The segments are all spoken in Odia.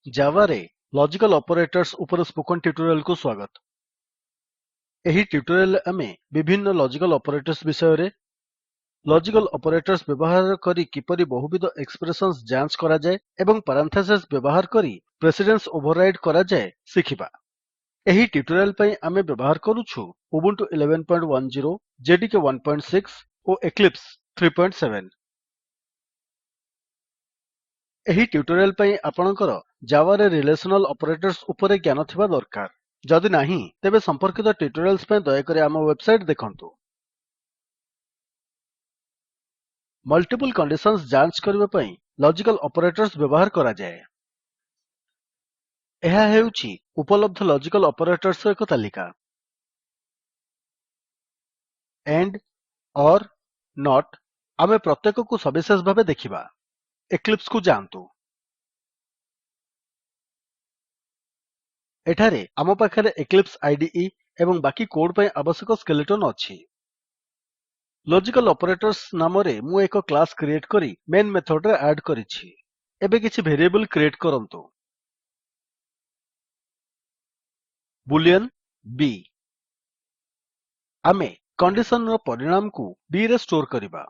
ଜାଭାରେ ଲଜିକାଲ ଅପରେଟର୍ସ ଉପରେ ସ୍ପୋକନ୍ ଟ୍ୟୁଟୋରିଆଲକୁ ସ୍ୱାଗତ। ଏହି ଟ୍ୟୁଟୋରିଆଲରେ ଆମେ ବିଭିନ୍ନ ଲଜିକାଲ ଅପରେଟର୍ସ ବିଷୟରେ, ଲଜିକାଲ ଅପରେଟର୍ସ ବ୍ୟବହାର କରି କିପରି ବହୁବିଧ ଏକ୍ସପ୍ରେସନ୍ସ ଯାଞ୍ଚ କରାଯାଏ ଏବଂ ପାରାଣ୍ଥେସିସ୍ ବ୍ୟବହାର କରି ପ୍ରେସିଡେନ୍ସ ଓଭରରାଇଡ୍ କରାଯାଏ ଶିଖିବା। ଏହି ଟ୍ୟୁଟୋରିଆଲ ପାଇଁ ଆମେ ବ୍ୟବହାର କରୁଛୁ ଉବୁଣ୍ଟୁ 1110, ଜେଡିକେ 16 ଓ ଏକ୍ଲିପ୍ସ 37। ଏହି ଟ୍ୟୁଟୋରିଆଲ ପାଇଁ ଆପଣଙ୍କର ଜାଭାରେ ରିଲେସନାଲ ଅପରେଟର୍ସ ଉପରେ ଜ୍ଞାନ ଥିବା ଦରକାର। ଯଦି ନାହିଁ, ତେବେ ସମ୍ପର୍କିତ ଟ୍ୟୁଟୋରିଆଲ୍ସ ପାଇଁ ଦୟାକରି ଆମ ୱେବସାଇଟ୍ ଦେଖନ୍ତୁ। ମଲ୍ଟିପଲ୍ କଣ୍ଡିସନ୍ସ ଯାଞ୍ଚ କରିବା ପାଇଁ ଲଜିକାଲ ଅପରେଟର୍ସ ବ୍ୟବହାର କରାଯାଏ। ଏହା ହେଉଛି ଉପଲବ୍ଧ ଲଜିକାଲ ଅପରେଟର୍ସର ଏକ ତାଲିକା। ଏଣ୍ଡ, ଅର୍, ନଟ୍ ଆମେ ପ୍ରତ୍ୟେକକୁ ସବିଶେଷ ଭାବେ ଦେଖିବା। ଏକ୍ଲିପ୍ସକୁ ଯାଆନ୍ତୁ। ଏଠାରେ ଆମ ପାଖରେ ଏକ୍ଲିପ୍ସ ଆଇଡିଇ ଏବଂ ବାକି କୋଡ୍ ପାଇଁ ଆବଶ୍ୟକ ସ୍କେଲେଟନ୍ ଅଛି। ଲଜିକାଲ ଅପରେଟର୍ସ ନାମରେ ମୁଁ ଏକ କ୍ଲାସ୍ କ୍ରିଏଟ୍ କରି ମେନ୍ ମେଥଡରେ ଆଡ୍ କରିଛି। ଏବେ କିଛି ଭେରିଏବଲ୍ କ୍ରିଏଟ୍ କରନ୍ତୁ। Boolean b। ଆମେ କଣ୍ଡିସନ୍ ର ପରିଣାମକୁ b ରେ ଷ୍ଟୋର୍ କରିବା।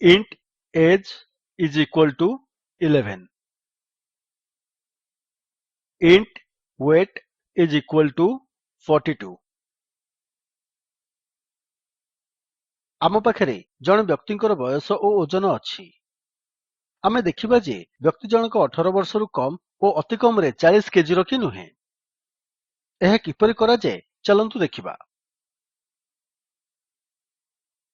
Int age is equal to 11। Int weight is equal to 42। ଆମ ପାଖରେ ଜଣେ ବ୍ୟକ୍ତିଙ୍କର ବୟସ ଓ ଓଜନ ଅଛି। ଆମେ ଦେଖିବା ଯେ ବ୍ୟକ୍ତି ଜଣକ 18 ବର୍ଷରୁ କମ୍ ଓ ଅତି କମ୍ ରେ 40 କେଜିର କି ନୁହେଁ। ଏହା କିପରି କରାଯାଏ ଚାଲନ୍ତୁ ଦେଖିବା।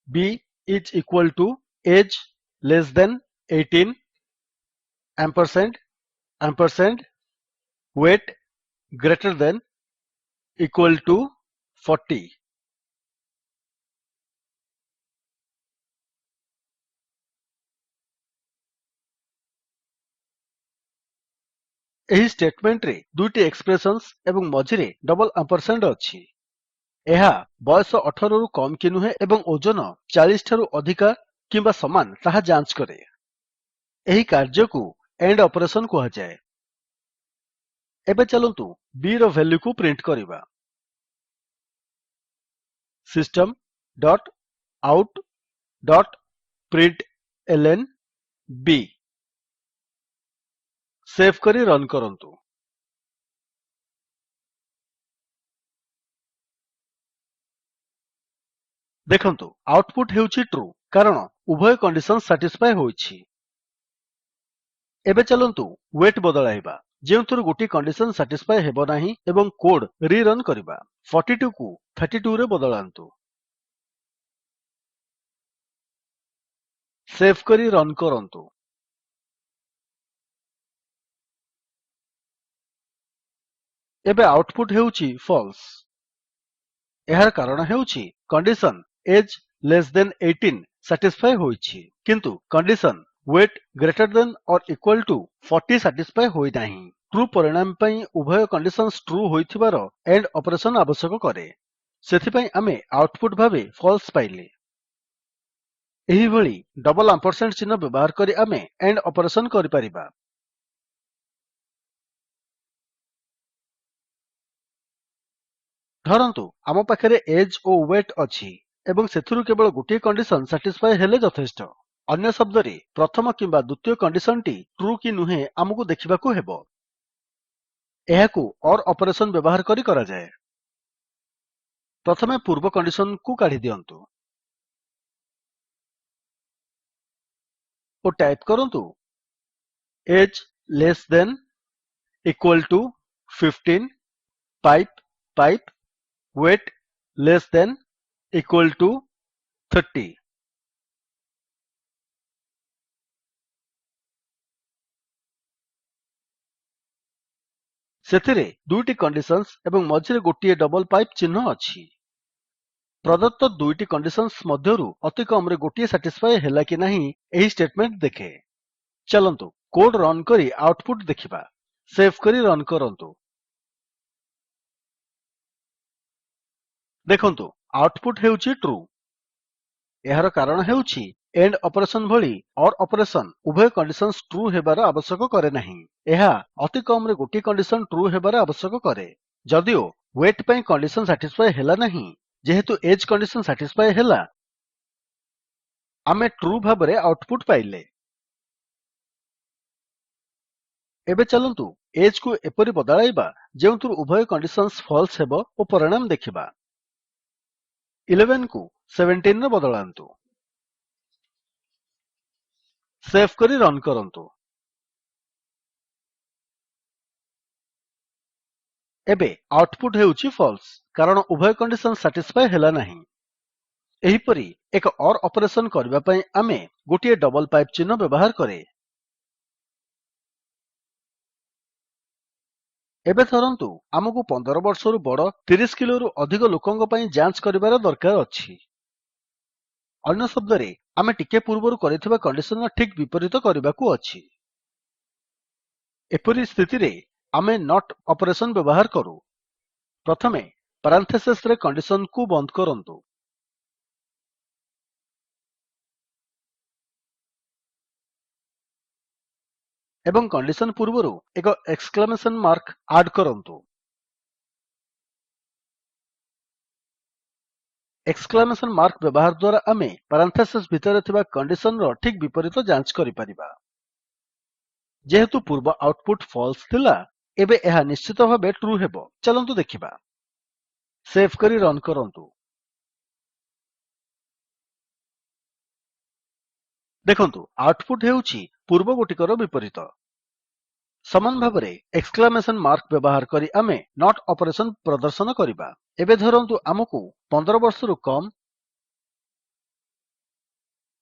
b is equal to age less than 18 ampersand ampersand weight greater than equal to 40। ଏହି ଷ୍ଟେଟମେଣ୍ଟରେ ଦୁଇଟି ଏକ୍ସପ୍ରେସନ୍ସ ଏବଂ ମଝିରେ ଡବଲ୍ ଆମ୍ପରସାଣ୍ଡ ଅଛି। ଏହା ବୟସ 18ରୁ କମ୍ କି ନୁହେଁ ଏବଂ ଓଜନ 40 ଠାରୁ ଅଧିକା କିମ୍ବା ସମାନ ତାହା ଯାଞ୍ଚ କରେ। ଏହି କାର୍ଯ୍ୟକୁ ଏଣ୍ଡ ଅପରେଶନ୍ କୁହାଯାଏ। ଏବେ ଚାଲନ୍ତୁ b ର ଭ୍ୟାଲ୍ୟୁକୁ ପ୍ରିଣ୍ଟ କରିବା। System dot out dot println b। Save କରି ରନ୍ କରନ୍ତୁ। ଦେଖନ୍ତୁ ଆଉଟପୁଟ୍ ହେଉଛି ଟ୍ରୁ କାରଣ ଉଭୟ କଣ୍ଡିସନ୍ ସାଟିସ୍ଫାଏ ହୋଇଛି। ଏବେ ଚାଲନ୍ତୁ ୱେଟ୍ ବଦଳାଇବା, ଯେଉଁଥିରୁ ଗୋଟିଏ କଣ୍ଡିସନ୍ ସାଟିସ୍ଫାଏ ହେବ ନାହିଁ ଏବଂ କୋଡ୍ ରିରନ୍ କରିବା। 42କୁ 32ରେ ବଦଳାନ୍ତୁ। ସେଭ୍ କରି ରନ୍ କରନ୍ତୁ। ଏବେ ଆଉଟପୁଟ୍ ହେଉଛି ଫଲ୍ସ। ଏହାର କାରଣ ହେଉଛି condition age less than 18 satisfy ହୋଇଛି, କିନ୍ତୁ condition weight greater than or equal to 40 satisfy ହୋଇନାହିଁ। ଟ୍ରୁ ପରିଣାମ ପାଇଁ ଉଭୟ କଣ୍ଡିସନ୍ସ ଟ୍ରୁ ହୋଇଥିବାର ଏଣ୍ଡ ଅପରେଶନ୍ ଆବଶ୍ୟକ କରେ। ସେଥିପାଇଁ ଆମେ ଆଉଟପୁଟ୍ ଭାବେ ଫଲ୍ସ ପାଇଲେ। ଏହିଭଳି ଡବଲ୍ ଆମ୍ପରସାଣ୍ଡ ଚିହ୍ନ ବ୍ୟବହାର କରି ଆମେ ଏଣ୍ଡ ଅପରେଶନ୍ କରିପାରିବା। ଧରନ୍ତୁ ଆମ ପାଖରେ ଏଜ୍ ଓ ୱେଟ୍ ଅଛି ଏବଂ ସେଥିରୁ କେବଳ ଗୋଟିଏ କଣ୍ଡିସନ୍ ସାଟିସ୍ଫାଏ ହେଲେ ଯଥେଷ୍ଟ। ଅନ୍ୟ ଶବ୍ଦରେ ପ୍ରଥମ କିମ୍ବା ଦ୍ୱିତୀୟ କଣ୍ଡିସନ୍ ଟି ଟ୍ରୁ କି ନୁହେଁ ଆମକୁ ଦେଖିବାକୁ ହେବ। ଏହାକୁ ଅର୍ ଅପରେଶନ୍ ବ୍ୟବହାର କରି କରାଯାଏ। ପ୍ରଥମେ ପୂର୍ବ କଣ୍ଡିସନ୍ କୁ କାଢି ଦିଅନ୍ତୁ ଓ ଟାଇପ୍ କରନ୍ତୁ age less than equal to 15 pipe pipe weight less than equal to 30। ସେଥିରେ ଦୁଇଟି କଣ୍ଡିସନ୍ସ ଏବଂ ମଝିରେ ଗୋଟିଏ ଡବଲ୍ ପାଇପ୍ ଚିହ୍ନ ଅଛି। ପ୍ରଦତ୍ତ ଦୁଇଟି କଣ୍ଡିସନ୍ସ ମଧ୍ୟରୁ ଅତି କମ୍ ରେ ଗୋଟିଏ ସାଟିସ୍ଫାଏ ହେଲା କି ନାହିଁ ଏହି ଷ୍ଟେଟମେଣ୍ଟ ଦେଖେ। ଚାଲନ୍ତୁ କୋଡ୍ ରନ୍ କରି ଆଉଟପୁଟ୍ ଦେଖିବା। ସେଭ୍ କରି ରନ୍ କରନ୍ତୁ। ଦେଖନ୍ତୁ ଆଉଟପୁଟ୍ ହେଉଛି ଟ୍ରୁ। ଏହାର କାରଣ ହେଉଛି एंड ऑपरेशन भली ओर ऑपरेशन उभय कंडीशंस ट्रू हेबार आवश्यक करे नहीं। ଏହା ଅତି କମ୍ ରେ ଗୋଟିଏ कंडीशन ट्रू हेबार आवश्यक करे। जदिओ वेट ପାଇଁ कंडीशन सैटिस्फाई ହେଲା ନାହିଁ, जेहेतु एज कंडीशन सैटिस्फाई ହେଲା, आमे ट्रू भाबरे आउटपुट पाइले। एबे चलंतु एज को एपरि बदलाइबा जेउतुर उभय कंडीशंस फॉल्स हेबो ओ परिणाम देखिबा। 11 को 17 रे बदलांतु। सेव करी रन करंतु। एबे आउटपुट हेउची फॉल्स कारण उभय कंडीशन सैटिस्फाई ହେଲା ନାହିଁ। एहिपरि एक ओर ऑपरेशन करबा पई आमे गोटिए डबल पाइप चिन्ह व्यवहार करे। एबे धरंतु हमकु 15 वर्षरु बड़ 30 किलोरु अधिक लोकंग पई जांच करिवार दरकार अछि। अन्य शब्दरे आमे टिके पूर्वरु करिथिबा कंडीशन ठीक विपरीत करिबाकू अछि। एपरि स्थितिरे आमे नोट ऑपरेशन व्यवहार करू। प्रथमे पैरेंथेसिस रे कंडीशन को बंद करंतु। एवं कंडीशन पूर्वरु एक एक्सक्लेमेशन मार्क ऐड करंतु। एक्सक्लेमेशन मार्क व्यवहार द्वारा आमे पैरेंथेसिस भितर थिबा कंडीशन रो ठीक विपरीत जांच करि परिबा। जेहेतु पूर्व आउटपुट फॉल्स थिला, एबे एहा निश्चित भाबे ट्रू हेबो। चलंतु देखिबा। सेव करी रन करंतु। देखंतु आउटपुट हेउची पूर्व गोटिकर विपरीत। समान भाबरे एक्सक्लेमेशन मार्क व्यवहार करी आमे नोट ऑपरेशन प्रदर्शन करिबा। एबे धरंतु हमकु 15 वर्षरु कम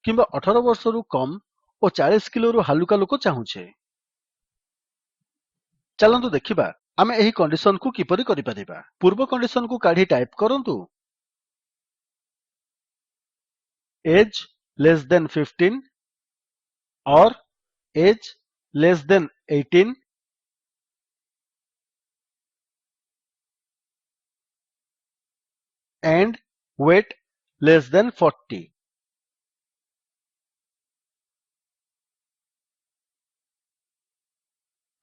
किंबा 18 वर्षरु कम ओ 40 किलोरु हालुका लोक चाहुछे। चलंतु देखिबा आमे एही कंडीशन को किपरि करि परिबा। पूर्व कंडीशन को काढी टाइप करंतु एज लेस देन 15 और age less than 18 and weight less than 40।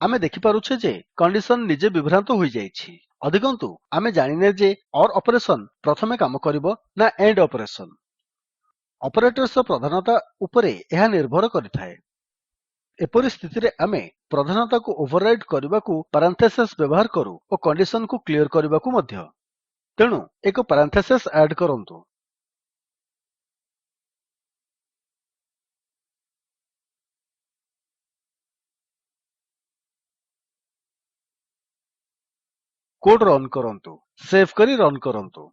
आमे देखि पारुछे जे कंडीशन निजे विभ्रांत होई जाईछि। अधिकंतु आमे जानिने जे और ऑपरेशन प्रथमे काम करिवो ना एंड ऑपरेशन। ऑपरेटर्स प्रधानता उपरे यह निर्भर करिथाए। एपरि स्थितिरे आमे प्रधानता को ओवरराइड करबाकू पैरेंथेसिस व्यवहार करू ओ कंडीशन को क्लियर करबाकू मध्य। तेणु एक पैरेंथेसिस ऐड करंतु। कोड रन करंतु। सेव करी रन करंतु।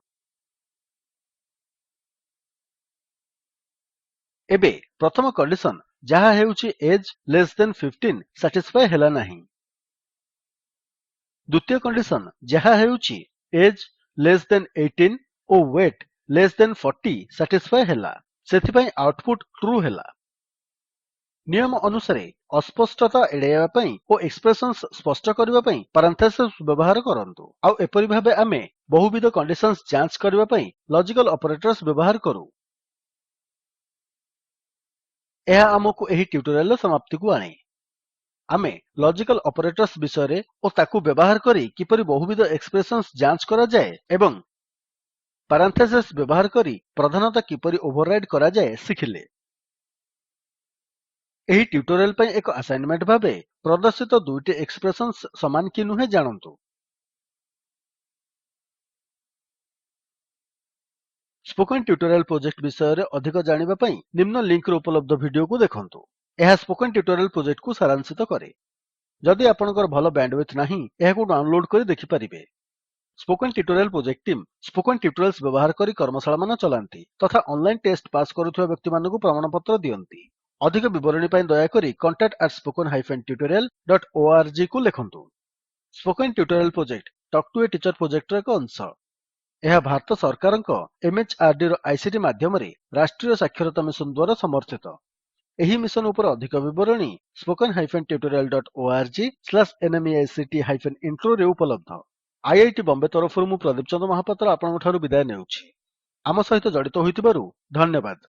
एबे प्रथम कंडीशन जहा हेउची एज लेस देन 15 सैटिस्फाई हेला नाही। द्वितीय कंडीशन जहा हेउची एज लेस देन 18 ओ वेट लेस देन 40 सैटिस्फाई हेला। सेथिपाई आउटपुट ट्रू हेला। नियम अनुसारे अस्पष्टता एड़ाइबा पई ओ एक्सप्रेशंस स्पष्ट करिबा पई पैरेंथेसिस व्यवहार करंतु। आउ एपरि भाबे आमे बहुविध कंडीशंस जांच करिबा पई लॉजिकल ऑपरेटर्स व्यवहार करू। ଏହା ଆମକୁ ଏହି ଟ୍ୟୁଟୋରିଆଲର समाप्तिକୁ ଆଣେ। ଆମେ ଲଜିକାଲ୍ ଅପରେଟର୍ସ ବିଷୟରେ ଓ ତାକୁ ବ୍ୟବହାର କରି କିପରି ବହୁବିଧ ଏକ୍ସପ୍ରେସନ୍ସ ଯାଞ୍ଚ କରାଯାଏ ଏବଂ ପାରାଣ୍ଥେସିସ୍ ବ୍ୟବହାର କରି ପ୍ରଧାନତା କିପରି ଓଭରରାଇଡ୍ କରାଯାଏ ଶିଖିଲେ। ଏହି ଟ୍ୟୁଟୋରିଆଲ ପାଇଁ ଏକ ଆସାଇନମେଣ୍ଟ ଭାବେ ପ୍ରଦର୍ଶିତ ଦୁଇଟି ଏକ୍ସପ୍ରେସନ୍ସ ସମାନ କି ନୁହେଁ ଜାଣନ୍ତୁ। ସ୍ପୋକେନ୍ ଟ୍ୟୁଟୋରିଆଲ ପ୍ରୋଜେକ୍ଟ ବିଷୟରେ ଅଧିକ ଜାଣିବା ପାଇଁ ନିମ୍ନ ଲିଙ୍କରେ ଉପଲବ୍ଧ ଭିଡିଓକୁ ଦେଖନ୍ତୁ। ଏହା ସ୍ପୋକେନ୍ ଟ୍ୟୁଟୋରିଆଲ ପ୍ରୋଜେକ୍ଟକୁ ସାରାଂଶିତ କରେ। ଯଦି ଆପଣଙ୍କର ଭଲ ବ୍ୟାଣ୍ଡୱିଡଥ୍ ନାହିଁ, ଏହାକୁ ଡାଉନଲୋଡ୍ କରି ଦେଖିପାରିବେ। Spoken tutorial project team spoken tutorials ବ୍ୟବହାର କରି କର୍ମଶାଳାମାନ ଚଲାନ୍ତି ତଥା ଅନଲାଇନ୍ ଟେଷ୍ଟ ପାସ୍ କରୁଥିବା ବ୍ୟକ୍ତିମାନଙ୍କୁ ପ୍ରମାଣପତ୍ର ଦିଅନ୍ତି। ଅଧିକ ବିବରଣୀ ପାଇଁ ଦୟାକରି contact@spoken-tutorial.org କୁ ଲେଖନ୍ତୁ। Spoken tutorial project talk to a teacher ପ୍ରୋଜେକ୍ଟର ଏକ ଅଂଶ। ଏହା ଭାରତ ସରକାରଙ୍କ MHRDର ICT ମାଧ୍ୟମରେ ରାଷ୍ଟ୍ରୀୟ ସାକ୍ଷରତା ମିଶନ୍ ଦ୍ୱାରା ସମର୍ଥିତ। ଏହି ମିଶନ୍ ଉପରେ ଅଧିକ ବିବରଣୀ spoken-tutorial.org/nmeict-intro ରେ ଉପଲବ୍ଧ। IIT ବମ୍ବେ ତରଫରୁ ମୁଁ ପ୍ରଦୀପ ଚନ୍ଦ୍ର ମହାପାତ୍ର ଆପଣଙ୍କଠାରୁ ବିଦାୟ ନେଉଛି। ଆମ ସହିତ ଜଡ଼ିତ ହୋଇଥିବାରୁ ଧନ୍ୟବାଦ।